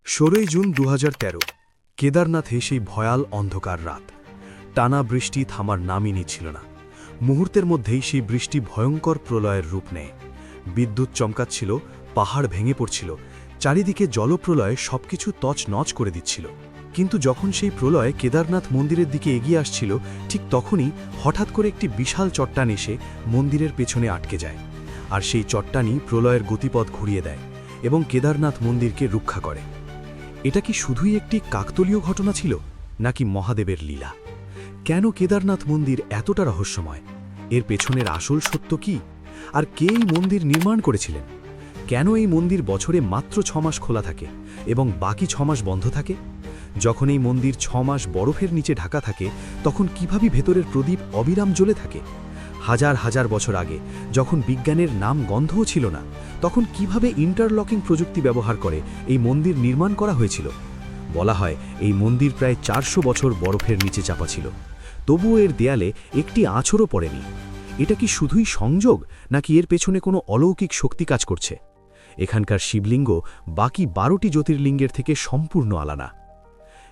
16 June 2013 কেদারনাথে সেই ভয়াল অন্ধকার রাত। টানা বৃষ্টি থামার নামই নিচ্ছিল না। মুহূর্তের মধ্যেই সেই বৃষ্টি ভয়ঙ্কর প্রলয়ের রূপ নেয়। বিদ্যুৎ চমকাচ্ছিল, পাহাড় ভেঙে পড়ছিল, চারিদিকে জলপ্রলয় সবকিছু তছনছ করে দিচ্ছিল। কিন্তু যখন সেই প্রলয় কেদারনাথ মন্দিরের দিকে এগিয়ে আসছিল, ঠিক তখনই হঠাৎ করে একটি বিশাল চট্টান এসে মন্দিরের পেছনে আটকে যায়। আর সেই চট্টানই প্রলয়ের গতিপথ ঘুরিয়ে দেয় এবং কেদারনাথ মন্দিরকে রক্ষা করে। এটা কি শুধুই একটি কাকতালীয় ঘটনা ছিল, নাকি মহাদেবের লীলা? কেন কেদারনাথ মন্দির এতটা রহস্যময়? এর পেছনের আসল সত্য কি? আর কে এই মন্দির নির্মাণ করেছিলেন? কেন এই মন্দির বছরে মাত্র 6 মাস খোলা থাকে এবং বাকি 6 মাস বন্ধ থাকে? যখন এই মন্দির 6 মাস বরফের নিচে ঢাকা থাকে, তখন কিভাবে ভেতরের প্রদীপ অবিরাম জ্বলে থাকে? হাজার হাজার বছর আগে, যখন বিজ্ঞানের নাম গন্ধও ছিল না, তখন কিভাবে ইন্টারলকিং প্রযুক্তি ব্যবহার করে এই মন্দির নির্মাণ করা হয়েছিল? বলা হয় এই মন্দির প্রায় 400 বছর বরফের নিচে চাপা ছিল, তবুও এর দেয়ালে একটি আঁচড়ও পড়েনি। এটা কি শুধুই সংযোগ, নাকি এর পেছনে কোনো অলৌকিক শক্তি কাজ করছে? এখানকার শিবলিঙ্গ বাকি 12টি জ্যোতির্লিঙ্গের থেকে সম্পূর্ণ আলাদা।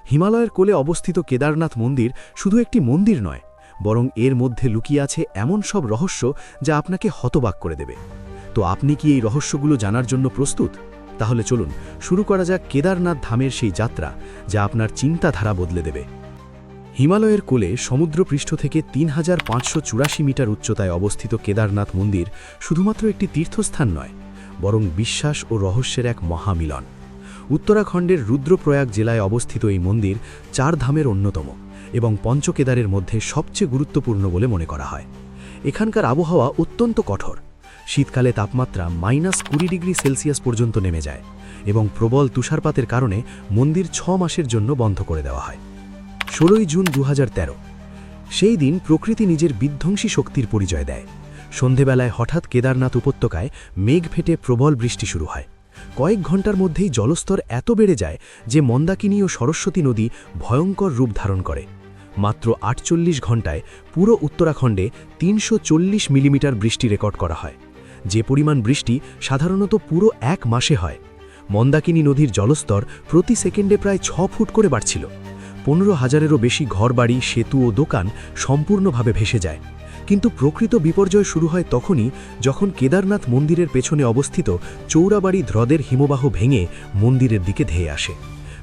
হিমালয়ের কোলে অবস্থিত কেদারনাথ মন্দির শুধু একটি মন্দির নয়, বরং এর মধ্যে লুকিয়ে আছে এমন সব রহস্য যা আপনাকে হতবাক করে দেবে। তো আপনি কি এই রহস্যগুলো জানার জন্য প্রস্তুত? তাহলে চলুন শুরু করা যাক কেদারনাথ ধামের সেই যাত্রা, যা আপনার চিন্তাধারা বদলে দেবে। হিমালয়ের কোলে সমুদ্রপৃষ্ঠ থেকে 3584 মিটার উচ্চতায় অবস্থিত কেদারনাথ মন্দির শুধুমাত্র একটি তীর্থস্থান নয়, বরং বিশ্বাস ও রহস্যের এক মহামিলন। উত্তরাখণ্ডের রুদ্রপ্রয়াগ জেলায় অবস্থিত এই মন্দির 4 ধামের অন্যতম এবং পঞ্চকেদারের মধ্যে সবচেয়ে গুরুত্বপূর্ণ বলে মনে করা হয়। এখানকার আবহাওয়া অত্যন্ত কঠোর। শীতকালে তাপমাত্রা -20 ডিগ্রি সেলসিয়াস পর্যন্ত নেমে যায় এবং প্রবল তুষারপাতের কারণে মন্দির 6 মাসের জন্য বন্ধ করে দেওয়া হয়। 16 জুন 2013 সেই দিন প্রকৃতি নিজের বিধ্বংসী শক্তির পরিচয় দেয়। সন্ধেবেলায় হঠাৎ কেদারনাথ উপত্যকায় মেঘ ফেটে প্রবল বৃষ্টি শুরু হয়। কয়েক ঘন্টার মধ্যেই জলস্তর এত বেড়ে যায় যে মন্দাকিনী ও সরস্বতী নদী ভয়ঙ্কর রূপ ধারণ করে। মাত্র 48 ঘন্টায় পুরো উত্তরাখণ্ডে 340 মিলিমিটার বৃষ্টি রেকর্ড করা হয়, যে পরিমাণ বৃষ্টি সাধারণত পুরো 1 মাসে হয়। মন্দাকিনী নদীর জলস্তর প্রতি সেকেন্ডে প্রায় 6 ফুট করে বাড়ছিল। 15,000-এরও বেশি ঘরবাড়ি, সেতু ও দোকান সম্পূর্ণভাবে ভেসে যায়। কিন্তু প্রকৃত বিপর্যয় শুরু হয় তখনই, যখন কেদারনাথ মন্দিরের পেছনে অবস্থিত চৌরাবাড়ি হ্রদের হিমবাহ ভেঙে মন্দিরের দিকে ধেয়ে আসে।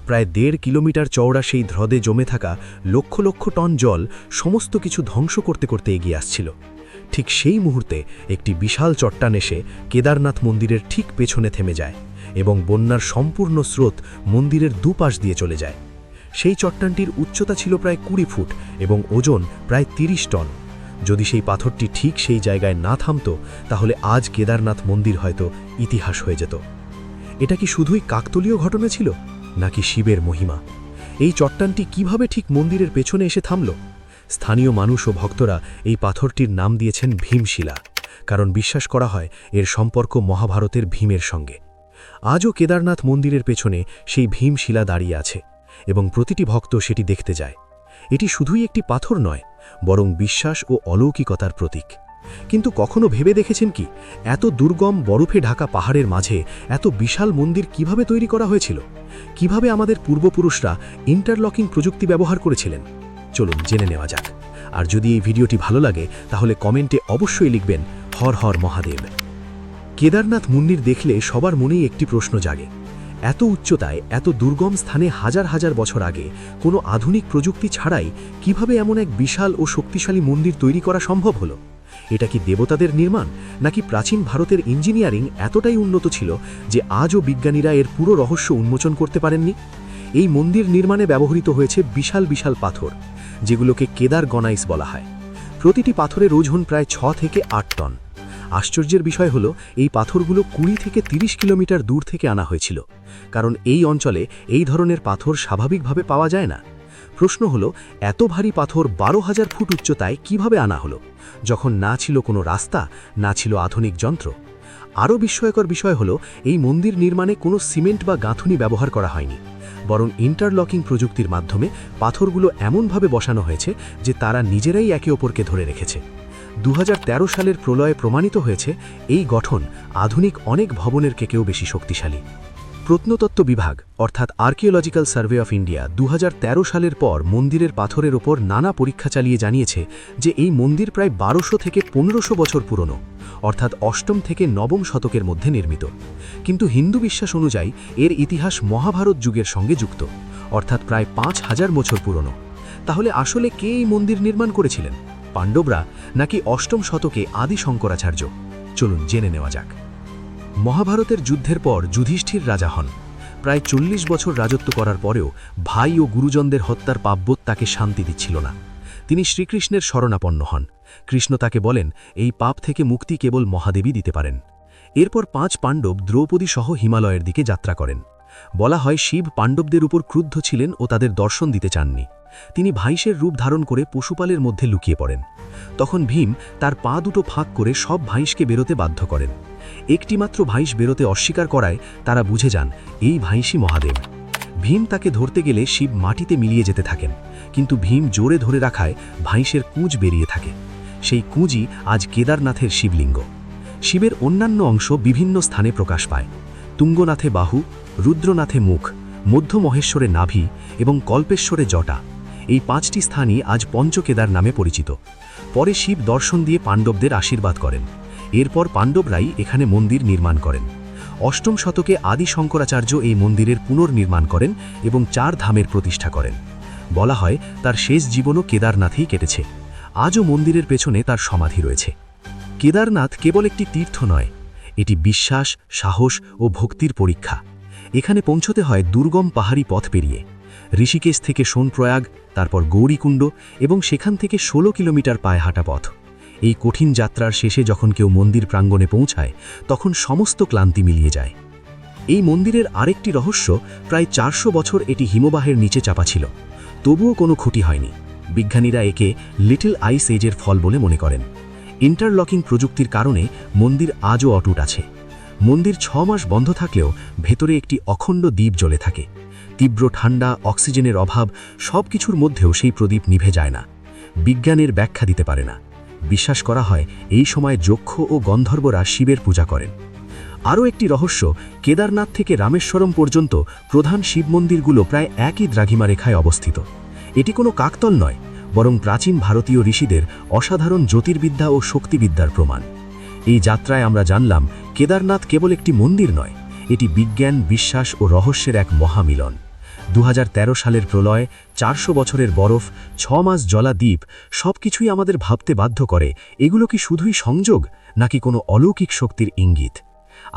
প্রায় 1.5 কিলোমিটার চওড়া সেই হ্রদে জমে থাকা লক্ষ লক্ষ টন জল সমস্ত কিছু ধ্বংস করতে করতে এগিয়ে আসছিল। ঠিক সেই মুহূর্তে একটি বিশাল চট্টান এসে কেদারনাথ মন্দিরের ঠিক পেছনে থেমে যায় এবং বন্যার সম্পূর্ণ স্রোত মন্দিরের দুপাশ দিয়ে চলে যায়। সেই চট্টানটির উচ্চতা ছিল প্রায় 20 ফুট এবং ওজন প্রায় 30 টন। যদি সেই পাথরটি ঠিক সেই জায়গায় না থামত, তাহলে আজ কেদারনাথ মন্দির হয়তো ইতিহাস হয়ে যেত। এটা কি শুধুই কাকতালীয় ঘটনা ছিল, নাকি শিবের মহিমা? এই চট্টানটি কিভাবে ঠিক মন্দিরের পেছনে এসে থামল? স্থানীয় মানুষ ও ভক্তরা এই পাথরটির নাম দিয়েছেন ভীমশিলা, কারণ বিশ্বাস করা হয় এর সম্পর্ক মহাভারতের ভীমের সঙ্গে। আজও কেদারনাথ মন্দিরের পেছনে সেই ভীমশিলা দাঁড়িয়ে আছে এবং প্রতিটি ভক্ত সেটি দেখতে যায়। এটি শুধুই একটি পাথর নয়, বরং বিশ্বাস ও অলৌকিকতার প্রতীক। কিন্তু কখনো ভেবে দেখেছেন কি, এত দুর্গম বরফে ঢাকা পাহাড়ের মাঝে এত বিশাল মন্দির কিভাবে তৈরি করা হয়েছিল? কিভাবে আমাদের পূর্বপুরুষরা ইন্টারলকিং প্রযুক্তি ব্যবহার করেছিলেন? চলুন জেনে নেওয়া যাক। আর যদি এই ভিডিওটি ভালো লাগে, তাহলে কমেন্টে অবশ্যই লিখবেন হর হর মহাদেব। কেদারনাথ মন্দির দেখলে সবার মনেই একটি প্রশ্ন জাগে, এত উচ্চতায়, এত দুর্গম স্থানে হাজার হাজার বছর আগে কোনো আধুনিক প্রযুক্তি ছাড়াই কিভাবে এমন এক বিশাল ও শক্তিশালী মন্দির তৈরি করা সম্ভব হলো? এটা কি দেবতাদের নির্মাণ, নাকি প্রাচীন ভারতের ইঞ্জিনিয়ারিং এতটাই উন্নত ছিল যে আজও বিজ্ঞানীরা এর পুরো রহস্য উন্মোচন করতে পারেননি? এই মন্দির নির্মাণে ব্যবহৃত হয়েছে বিশাল বিশাল পাথর, যেগুলোকে কেদার গনাইস বলা হয়। প্রতিটি পাথরের ওজন প্রায় 6 থেকে 8 টন। আশ্চর্যের বিষয় হলো, এই পাথরগুলো 20 থেকে 30 কিলোমিটার দূর থেকে আনা হয়েছিল, কারণ এই অঞ্চলে এই ধরনের পাথর স্বাভাবিকভাবে পাওয়া যায় না। প্রশ্ন হলো, এত ভারী পাথর 12,000 ফুট উচ্চতায় কিভাবে আনা হলো, যখন না ছিল কোনো রাস্তা, না ছিল আধুনিক যন্ত্র? আরও বিস্ময়কর বিষয় হলো, এই মন্দির নির্মাণে কোনো সিমেন্ট বা গাঁথুনি ব্যবহার করা হয়নি, বরং ইন্টারলকিং প্রযুক্তির মাধ্যমে পাথরগুলো এমনভাবে বসানো হয়েছে যে তারা নিজেরাই একে অপরকে ধরে রেখেছে। 2013 সালের প্রলয়ে প্রমাণিত হয়েছে এই গঠন আধুনিক অনেক ভবনের থেকেও বেশি শক্তিশালী। প্রত্নতত্ত্ব বিভাগ অর্থাৎ আর্কিওলজিক্যাল সার্ভে অফ ইন্ডিয়া 2013 সালের পর মন্দিরের পাথরের ওপর নানা পরীক্ষা চালিয়ে জানিয়েছে যে এই মন্দির প্রায় 1200 থেকে 1500 বছর পুরনো, অর্থাৎ অষ্টম থেকে নবম শতকের মধ্যে নির্মিত। কিন্তু হিন্দু বিশ্বাস অনুযায়ী এর ইতিহাস মহাভারত যুগের সঙ্গে যুক্ত, অর্থাৎ প্রায় 5000 বছর পুরনো। তাহলে আসলে কে এই মন্দির নির্মাণ করেছিলেন, পাণ্ডবরা নাকি অষ্টম শতকে আদি শঙ্করাচার্য? চলুন জেনে নেওয়া যাক। মহাভারতের যুদ্ধের পর যুধিষ্ঠির রাজা হন। প্রায় 40 বছর রাজত্ব করার পরেও ভাই ও গুরুজনদের হত্যার পাপবোধ তাকে শান্তি দিচ্ছিল না। তিনি শ্রীকৃষ্ণের শরণাপন্ন হন। কৃষ্ণ তাকে বলেন, এই পাপ থেকে মুক্তি কেবল মহাদেবী দিতে পারেন। এরপর 5 পাণ্ডব দ্রৌপদী সহ হিমালয়ের দিকে যাত্রা করেন। বলা হয় শিব পাণ্ডবদের উপর ক্রুদ্ধ ছিলেন ও তাদের দর্শন দিতে চাননি। তিনি ভাইসের রূপ ধারণ করে পশুপালের মধ্যে লুকিয়ে পড়েন। তখন ভীম তার পা দুটো ফাঁক করে সব ভাইসকে বেরোতে বাধ্য করেন। একটিমাত্র ভাইস বেরোতে অস্বীকার করায় তারা বুঝে যান এই ভাইসই মহাদেব। ভীম তাকে ধরতে গেলে শিব মাটিতে মিলিয়ে যেতে থাকেন, কিন্তু ভীম জোরে ধরে রাখায় ভাইসের কুঁজ বেরিয়ে থাকে। সেই কুঁজই আজ কেদারনাথের শিবলিঙ্গ। শিবের অন্যান্য অংশ বিভিন্ন স্থানে প্রকাশ পায়। তুঙ্গনাথে বাহু, রুদ্রনাথে মুখ, মধ্য মহেশ্বরে নাভি এবং কল্পেশ্বরে জটা, এই 5টি স্থানই আজ পঞ্চকেদার নামে পরিচিত। পরে শিব দর্শন দিয়ে পাণ্ডবদের আশীর্বাদ করেন। এরপর পাণ্ডবরাই এখানে মন্দির নির্মাণ করেন। অষ্টম শতকে আদি শঙ্করাচার্য এই মন্দিরের পুনর্নির্মাণ করেন এবং 4 ধামের প্রতিষ্ঠা করেন। বলা হয় তার শেষ জীবনও কেদারনাথেই কেটেছে। আজও মন্দিরের পেছনে তার সমাধি রয়েছে। কেদারনাথ কেবল একটি তীর্থ নয়, এটি বিশ্বাস, সাহস ও ভক্তির পরীক্ষা। এখানে পৌঁছতে হয় দুর্গম পাহাড়ি পথ পেরিয়ে। ঋষিকেশ থেকে সোনপ্রয়াগ, তারপর গৌরীকুণ্ড এবং সেখান থেকে 16 কিলোমিটার পায়ে হাঁটা পথ। এই কঠিন যাত্রার শেষে যখন কেউ মন্দির প্রাঙ্গণে পৌঁছায় তখন সমস্ত ক্লান্তি মিলিয়ে যায়। এই মন্দিরের আরেকটি রহস্য, প্রায় 400 বছর এটি হিমবাহের নিচে চাপা ছিল, তবুও কোনো ক্ষতি হয়নি। বিজ্ঞানীরা একে লিটল আইস এজের ফল বলে মনে করেন। ইন্টারলকিং প্রযুক্তির কারণে মন্দির আজও অটুট আছে। মন্দির 6 মাস বন্ধ থাকলেও ভেতরে একটি অখণ্ড দ্বীপ জ্বলে থাকে। তীব্র ঠান্ডা, অক্সিজেনের অভাব, সব কিছুর মধ্যেও সেই প্রদীপ নিভে যায় না। বিজ্ঞানের ব্যাখ্যা দিতে পারে না। বিশ্বাস করা হয় এই সময় যক্ষ ও গন্ধর্বরা শিবের পূজা করেন। আরও একটি রহস্য, কেদারনাথ থেকে রামেশ্বরম পর্যন্ত প্রধান শিব মন্দিরগুলো প্রায় একই দ্রাঘিমা রেখায় অবস্থিত। এটি কোনো কাকতল নয়, বরং প্রাচীন ভারতীয় ঋষিদের অসাধারণ জ্যোতির্বিদ্যা ও শক্তিবিদ্যার প্রমাণ। এই যাত্রায় আমরা জানলাম কেদারনাথ কেবল একটি মন্দির নয়, এটি বিজ্ঞান, বিশ্বাস ও রহস্যের এক মহামিলন। 2013 সালের প্রলয়, 400 বছরের বরফ, 6 মাস জ্বলা দ্বীপ, সব কিছুই আমাদের ভাবতে বাধ্য করে এগুলো কি শুধুই সংযোগ নাকি কোনো অলৌকিক শক্তির ইঙ্গিত।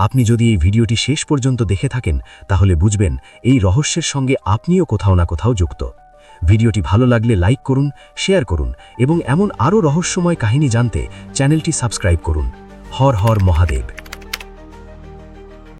আপনি যদি এই ভিডিওটি শেষ পর্যন্ত দেখে থাকেন তাহলে বুঝবেন এই রহস্যের সঙ্গে আপনিও কোথাও না কোথাও যুক্ত। ভিডিওটি ভালো লাগলে লাইক করুন, শেয়ার করুন এবং এমন আরও রহস্যময় কাহিনী জানতে চ্যানেলটি সাবস্ক্রাইব করুন। হর হর মহাদেব।